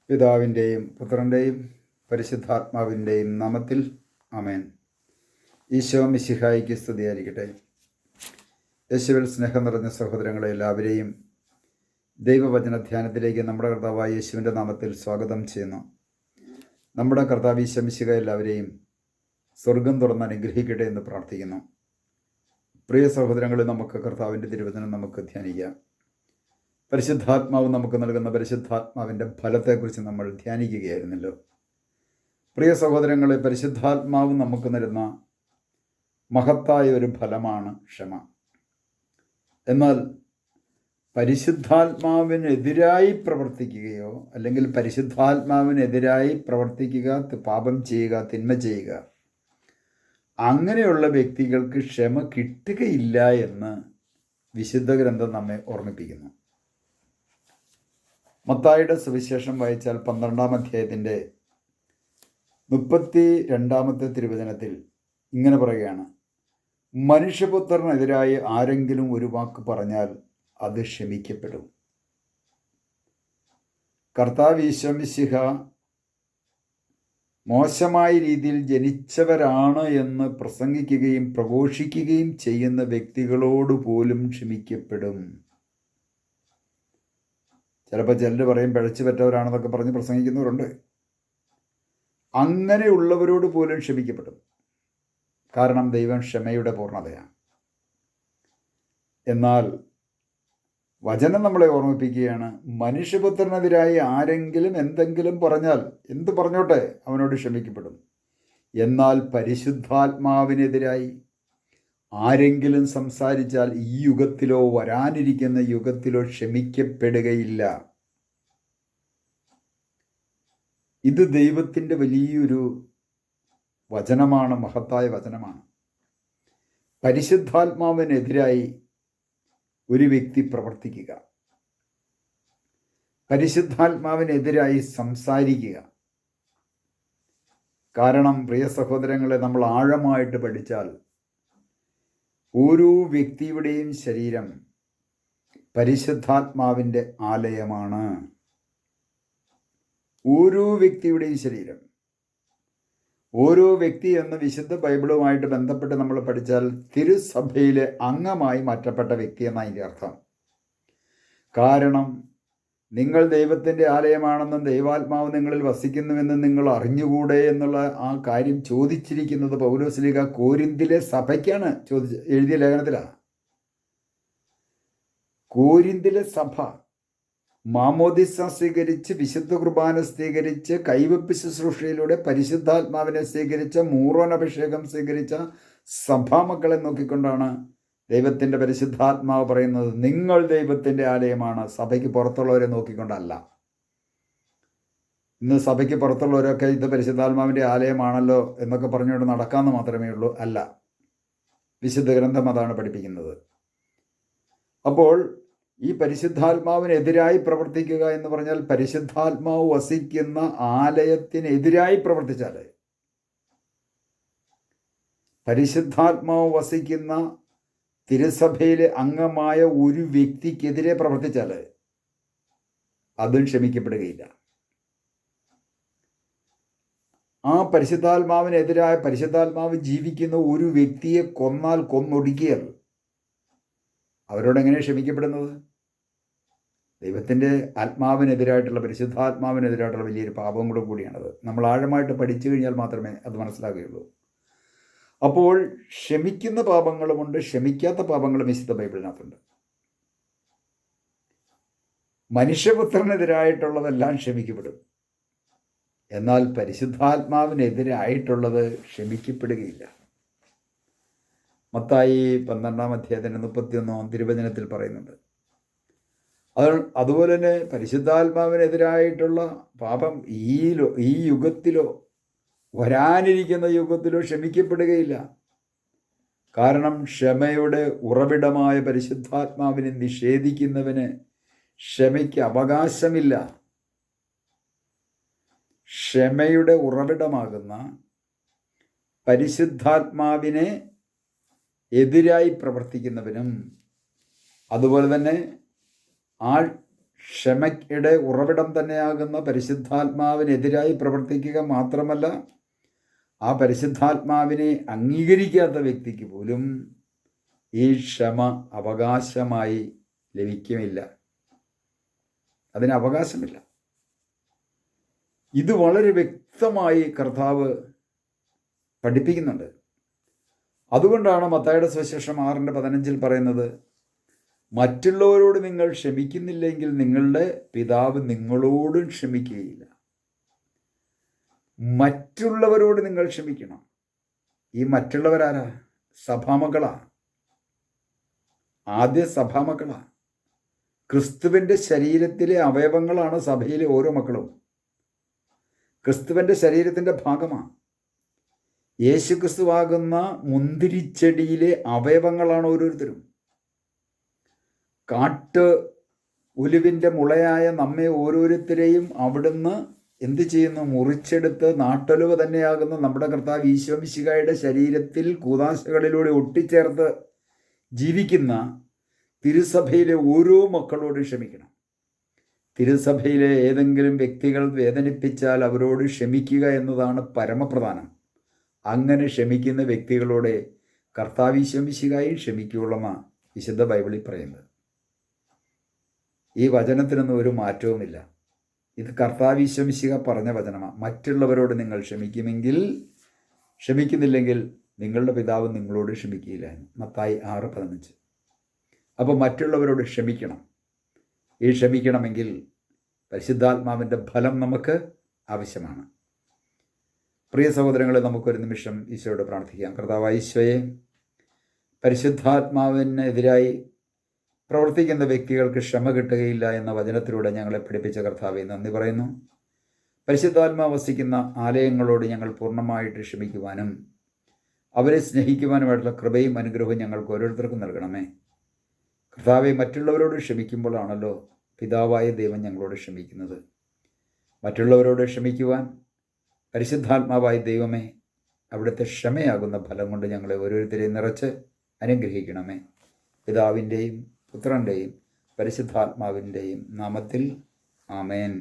പിതാവിൻ്റെയും പുത്രൻ്റെയും പരിശുദ്ധാത്മാവിൻ്റെയും നാമത്തിൽ ആമേൻ. ഈശോ മിശിഹായിക്ക് സ്തുതിയായിരിക്കട്ടെ. യേശുവിൽ സ്നേഹം നിറഞ്ഞ സഹോദരങ്ങളെ എല്ലാവരെയും ദൈവവചന ധ്യാനത്തിലേക്ക് നമ്മുടെ കർത്താവായ യേശുവിൻ്റെ നാമത്തിൽ സ്വാഗതം ചെയ്യുന്നു. നമ്മുടെ കർത്താവ് ഈശോ മിശിഹ എല്ലാവരെയും സ്വർഗം തുറന്ന് അനുഗ്രഹിക്കട്ടെ എന്ന് പ്രാർത്ഥിക്കുന്നു. പ്രിയ സഹോദരങ്ങളെ, നമുക്ക് കർത്താവിൻ്റെ തിരുവചനം നമുക്ക് ധ്യാനിക്കാം. പരിശുദ്ധാത്മാവ് നമുക്ക് നൽകുന്ന പരിശുദ്ധാത്മാവിൻ്റെ ഫലത്തെക്കുറിച്ച് നമ്മൾ ധ്യാനിക്കുകയായിരുന്നല്ലോ. പ്രിയ സഹോദരങ്ങളെ, പരിശുദ്ധാത്മാവ് നമുക്ക് നൽകുന്ന മഹത്തായ ഒരു ഫലമാണ് ക്ഷമ. എന്നാൽ പരിശുദ്ധാത്മാവിനെതിരായി പ്രവർത്തിക്കുകയോ അല്ലെങ്കിൽ പരിശുദ്ധാത്മാവിനെതിരായി പ്രവർത്തിക്കുക, പാപം ചെയ്യുക, തിന്മ ചെയ്യുക, അങ്ങനെയുള്ള വ്യക്തികൾക്ക് ക്ഷമ കിട്ടുകയില്ല എന്ന് വിശുദ്ധ ഗ്രന്ഥം നമ്മെ ഓർമ്മിപ്പിക്കുന്നു. മത്തായിയുടെ സുവിശേഷം വായിച്ചാൽ 12-ാം അധ്യായത്തിൻ്റെ 32-ാമത്തെ തിരുവചനത്തിൽ ഇങ്ങനെ പറയുകയാണ്: മനുഷ്യപുത്രനെതിരായി ആരെങ്കിലും ഒരു വാക്ക് പറഞ്ഞാൽ അത് ക്ഷമിക്കപ്പെടും. കർത്താവ് ഈശോ മിശിഹ മോശമായ രീതിയിൽ ജനിച്ചവരാണ് എന്ന് പ്രസംഗിക്കുകയും പ്രഘോഷിക്കുകയും ചെയ്യുന്ന വ്യക്തികളോട് പോലും ക്ഷമിക്കപ്പെടും. ചിലപ്പോൾ ചിലർ പറയും പിഴച്ചു പറ്റവരാണെന്നൊക്കെ പറഞ്ഞ് പ്രസംഗിക്കുന്നവരുണ്ട്. അങ്ങനെയുള്ളവരോട് പോലും ക്ഷമിക്കപ്പെടും. കാരണം ദൈവം ക്ഷമയുടെ പൂർണ്ണതയാണ്. എന്നാൽ വചനം നമ്മളെ ഓർമ്മിപ്പിക്കുകയാണ്, മനുഷ്യപുത്രനെതിരായി ആരെങ്കിലും എന്തെങ്കിലും പറഞ്ഞാൽ എന്ത് പറഞ്ഞോട്ടെ, അവനോട് ക്ഷമിക്കപ്പെടും. എന്നാൽ പരിശുദ്ധാത്മാവിനെതിരായി ആരെങ്കിലും സംസാരിച്ചാൽ ഈ യുഗത്തിലോ വരാനിരിക്കുന്ന യുഗത്തിലോ ക്ഷമിക്കപ്പെടുകയില്ല. ഇത് ദൈവത്തിൻ്റെ വലിയൊരു വചനമാണ്, മഹത്തായ വചനമാണ്. പരിശുദ്ധാത്മാവിനെതിരായി ഒരു വ്യക്തി പ്രവർത്തിക്കുക, പരിശുദ്ധാത്മാവിനെതിരായി സംസാരിക്കുക. കാരണം പ്രിയ സഹോദരങ്ങളെ, നമ്മൾ ആഴമായിട്ട് പഠിച്ചാൽ ഓരോ വ്യക്തിയുടെയും ശരീരം പരിശുദ്ധാത്മാവിൻ്റെ ആലയമാണ്. ഓരോ വ്യക്തിയുടെയും ശരീരം, ഓരോ വ്യക്തി എന്ന് വിശുദ്ധ ബൈബിളുമായിട്ട് ബന്ധപ്പെട്ട് നമ്മൾ പഠിച്ചാൽ തിരുസഭയിലെ അംഗമായി മാറ്റപ്പെട്ട വ്യക്തി എന്നാണ് അതിൻ്റെ അർത്ഥം. കാരണം നിങ്ങൾ ദൈവത്തിൻ്റെ ആലയമാണെന്നും ദൈവാത്മാവ് നിങ്ങളിൽ വസിക്കുന്നുവെന്നും നിങ്ങൾ അറിഞ്ഞുകൂടെ എന്നുള്ള ആ കാര്യം ചോദിച്ചിരിക്കുന്നത് പൗലോസ്ലീഹ കോരിന്തിലെ സഭയ്ക്കാണ് എഴുതിയ ലേഖനത്തിലാണ്. കോരിന്തിലെ സഭ മാമോദിസ സ്വീകരിച്ച്, വിശുദ്ധ കുർബാന സ്വീകരിച്ച്, കൈവെപ്പ് ശുശ്രൂഷയിലൂടെ പരിശുദ്ധാത്മാവിനെ സ്വീകരിച്ച, മൂറോനഭിഷേകം സ്വീകരിച്ച സഭാമക്കളെ നോക്കിക്കൊണ്ടാണ് ദൈവത്തിൻ്റെ പരിശുദ്ധാത്മാവ് പറയുന്നത് നിങ്ങൾ ദൈവത്തിൻ്റെ ആലയമാണ്. സഭയ്ക്ക് പുറത്തുള്ളവരെ നോക്കിക്കൊണ്ടല്ല. ഇന്ന് സഭയ്ക്ക് പുറത്തുള്ളവരൊക്കെ ഇത് പരിശുദ്ധാത്മാവിൻ്റെ ആലയമാണല്ലോ എന്നൊക്കെ പറഞ്ഞുകൊണ്ട് നടക്കാമെന്ന് മാത്രമേ ഉള്ളൂ. അല്ല, വിശുദ്ധ ഗ്രന്ഥം അതാണ് പഠിപ്പിക്കുന്നത്. അപ്പോൾ ഈ പരിശുദ്ധാത്മാവിനെതിരായി പ്രവർത്തിക്കുക എന്ന് പറഞ്ഞാൽ പരിശുദ്ധാത്മാവ് വസിക്കുന്ന ആലയത്തിനെതിരായി പ്രവർത്തിച്ചാൽ, പരിശുദ്ധാത്മാവ് വസിക്കുന്ന തിരുസഭയിലെ അംഗമായ ഒരു വ്യക്തിക്കെതിരെ പ്രവർത്തിച്ചാൽ അതും ക്ഷമിക്കപ്പെടുകയില്ല. ആ പരിശുദ്ധാത്മാവിനെതിരായ, പരിശുദ്ധാത്മാവ് ജീവിക്കുന്ന ഒരു വ്യക്തിയെ കൊന്നാൽ, കൊന്നൊടുക്കിയാൽ അവരോട് എങ്ങനെ ക്ഷമിക്കപ്പെടുന്നത്? ദൈവത്തിൻ്റെ ആത്മാവിനെതിരായിട്ടുള്ള, പരിശുദ്ധാത്മാവിനെതിരായിട്ടുള്ള വലിയൊരു പാപം കൂടിയാണത്. നമ്മൾ ആഴമായിട്ട് പഠിച്ചു കഴിഞ്ഞാൽ മാത്രമേ അത് മനസ്സിലാകുകയുള്ളൂ. അപ്പോൾ ക്ഷമിക്കുന്ന പാപങ്ങളുമുണ്ട്, ക്ഷമിക്കാത്ത പാപങ്ങളും വിശുദ്ധ ബൈബിളിനകത്തുണ്ട്. മനുഷ്യപുത്രനെതിരായിട്ടുള്ളതെല്ലാം ക്ഷമിക്കപ്പെടും. എന്നാൽ പരിശുദ്ധാത്മാവിനെതിരായിട്ടുള്ളത് ക്ഷമിക്കപ്പെടുകയില്ല. മത്തായി 12-ാം അധ്യായത്തിൻ്റെ 31-ാം തിരുവചനത്തിൽ പറയുന്നുണ്ട്. അതുപോലെ തന്നെ പരിശുദ്ധാത്മാവിനെതിരായിട്ടുള്ള പാപം ഈ യുഗത്തിലോ വരാനിരിക്കുന്ന യുഗത്തിലോ ക്ഷമിക്കപ്പെടുകയില്ല. കാരണം ക്ഷമയുടെ ഉറവിടമായ പരിശുദ്ധാത്മാവിനെ നിഷേധിക്കുന്നവന് ക്ഷമയ്ക്ക് അവകാശമില്ല. ക്ഷമയുടെ ഉറവിടമാകുന്ന പരിശുദ്ധാത്മാവിനെ എതിരായി പ്രവർത്തിക്കുന്നവനും അതുപോലെ തന്നെ ആ ക്ഷമയുടെ ഉറവിടം തന്നെയാകുന്ന പരിശുദ്ധാത്മാവിനെതിരായി പ്രവർത്തിക്കുക മാത്രമല്ല, ആ പരിശുദ്ധാത്മാവിനെ അംഗീകരിക്കാത്ത വ്യക്തിക്ക് പോലും ഈ ക്ഷമ അവകാശമായി ലഭിക്കുമില്ല. അതിന് അവകാശമില്ല. ഇത് വളരെ വ്യക്തമായി കർത്താവ് പഠിപ്പിക്കുന്നുണ്ട്. അതുകൊണ്ടാണ് മത്തായിയുടെ സുവിശേഷം 6:15 പറയുന്നത്, മറ്റുള്ളവരോട് നിങ്ങൾ ക്ഷമിക്കുന്നില്ലെങ്കിൽ നിങ്ങളുടെ പിതാവ് നിങ്ങളോടും ക്ഷമിക്കുകയില്ല. മറ്റുള്ളവരോട് നിങ്ങൾ ക്ഷമിക്കണം. ഈ മറ്റുള്ളവരാരാ? സഭാമക്കളാ. ആദ്യ സഭാമക്കളാ. ക്രിസ്തുവിൻ്റെ ശരീരത്തിലെ അവയവങ്ങളാണ് സഭയിലെ ഓരോ മക്കളും. ക്രിസ്തുവിൻ്റെ ശരീരത്തിൻ്റെ ഭാഗമാണ്. യേശു ക്രിസ്തുവാകുന്ന മുന്തിരിച്ചെടിയിലെ അവയവങ്ങളാണ് ഓരോരുത്തരും. ഒലിവിൻ്റെ മുളയായ നമ്മെ ഓരോരുത്തരെയും അവിടുന്ന് എന്ത് ചെയ്യുന്നു? മുറിച്ചെടുത്ത് നാട്ടൊലിവ് തന്നെയാകുന്ന നമ്മുടെ കർത്താവ് ഈശോ മിശിഹായുടെ ശരീരത്തിൽ കൂദാശകളിലൂടെ ഒട്ടിച്ചേർത്ത് ജീവിക്കുന്ന തിരുസഭയിലെ ഓരോ മക്കളോടും ക്ഷമിക്കണം. തിരുസഭയിലെ ഏതെങ്കിലും വ്യക്തികൾ വേദനിപ്പിച്ചാൽ അവരോട് ക്ഷമിക്കുക എന്നതാണ് പരമപ്രധാനം. അങ്ങനെ ക്ഷമിക്കുന്ന വ്യക്തികളോട് കർത്താവ് ഈശോ മിശിഹായും ക്ഷമിക്കുകയുള്ളെന്നാണ് വിശുദ്ധ ബൈബിളിൽ പറയുന്നത്. ഈ വചനത്തിനൊന്നും ഒരു മാറ്റവുമില്ല. ഇത് കർത്താവ് ഈശോ മിശിഹ പറഞ്ഞ വചനമാണ്. മറ്റുള്ളവരോട് നിങ്ങൾ ക്ഷമിക്കുന്നില്ലെങ്കിൽ നിങ്ങളുടെ പിതാവ് നിങ്ങളോട് ക്ഷമിക്കുകയില്ല എന്ന് മത്തായി 6:15. അപ്പോൾ മറ്റുള്ളവരോട് ക്ഷമിക്കണം. ഈ ക്ഷമിക്കണമെങ്കിൽ പരിശുദ്ധാത്മാവിൻ്റെ ഫലം നമുക്ക് ആവശ്യമാണ്. പ്രിയ സഹോദരങ്ങളെ, നമുക്കൊരു നിമിഷം ഈശോയോട് പ്രാർത്ഥിക്കാം. കർത്താവായ ഈശോയെ, പരിശുദ്ധാത്മാവിനെതിരായി പ്രവർത്തിക്കുന്ന വ്യക്തികൾക്ക് ക്ഷമ കിട്ടുകയില്ല എന്ന വചനത്തിലൂടെ ഞങ്ങളെ പഠിപ്പിച്ച കർത്താവെ നന്ദി പറയുന്നു. പരിശുദ്ധാത്മാവ് വസിക്കുന്ന ആലയങ്ങളോട് ഞങ്ങൾ പൂർണ്ണമായിട്ട് ക്ഷമിക്കുവാനും അവരെ സ്നേഹിക്കുവാനുമായിട്ടുള്ള കൃപയും അനുഗ്രഹവും ഞങ്ങൾക്ക് ഓരോരുത്തർക്കും നൽകണമേ. കർത്താവെ, മറ്റുള്ളവരോട് ക്ഷമിക്കുമ്പോഴാണല്ലോ പിതാവായ ദൈവം ഞങ്ങളോട് ക്ഷമിക്കുന്നത്. മറ്റുള്ളവരോട് ക്ഷമിക്കുവാൻ പരിശുദ്ധാത്മാവായ ദൈവമേ, അവിടുത്തെ ക്ഷമയാകുന്ന ഫലം കൊണ്ട് ഞങ്ങളെ ഓരോരുത്തരെയും നിറച്ച് അനുഗ്രഹിക്കണമേ. പിതാവിൻ്റെയും പുത്രൻ്റെയും പരിശുദ്ധാത്മാവിൻ്റെയും നാമത്തിൽ ആമേൻ.